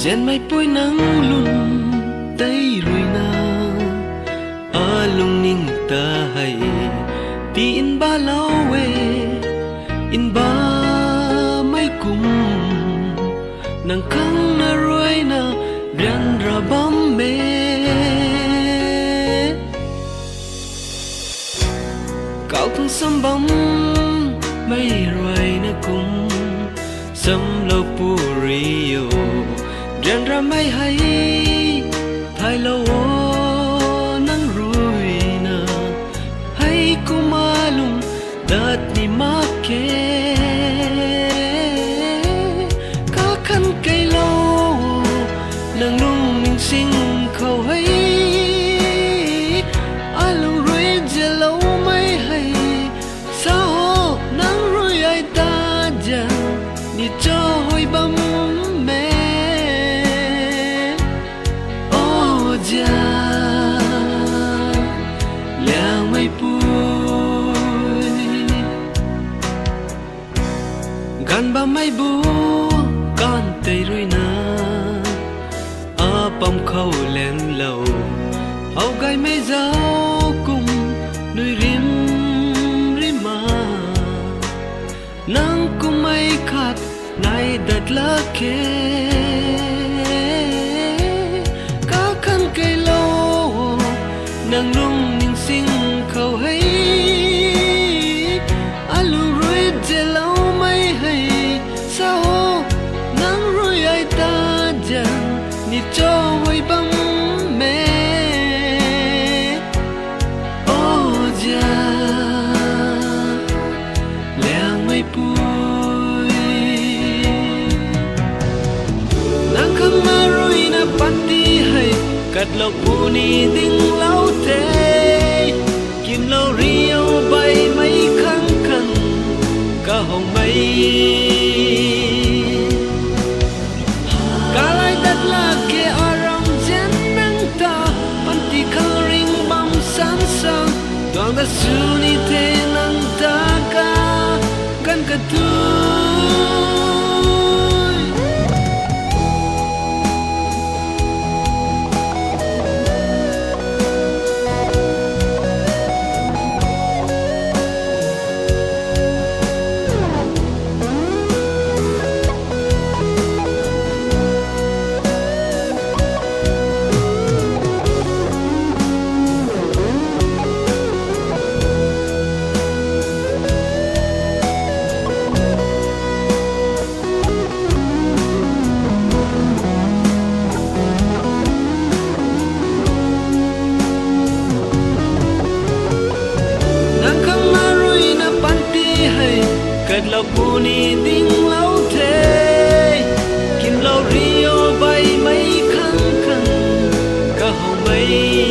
Gen mai poi nắng lun tay rồi na a lung ning ta hay ti in ba lao we in ba mai kum nang kang na roi na rian ra bam me cao thung sam bam mai roi na kum sam lo pu rio rian ra mai hay thai lo nang rui na hay kumalung dat ni ma ke ka khan kai lo nang lung ning sing khâu hay alung rui je lo mai hay sao nang rui ai ta ja ni cho hoi bam gan ba mai bu gan tei rui na a pam khâu len lâu hau gai mai zau kum nui rim rima nang kum mai khat nai dat la ke ka khan kai lo nang lung ning sing khâu hay alu rui je lo mai hay sao nắng rui ai ta dần ni cho hoi băng mẹ ô ja leng mai pui nang khang na rui na pati hay cắt lộc bu ni ding lau te kim lâu rio bay mấy khăng khăng cả hồng mây cả lại đất là kia aram chen nang ta panti coloring bam san sang toàn đã su ni te nang ta ka kan ka tu cất lộc bu ni ding lau te kim lâu rio bay mấy khăng khăng cả hồng mây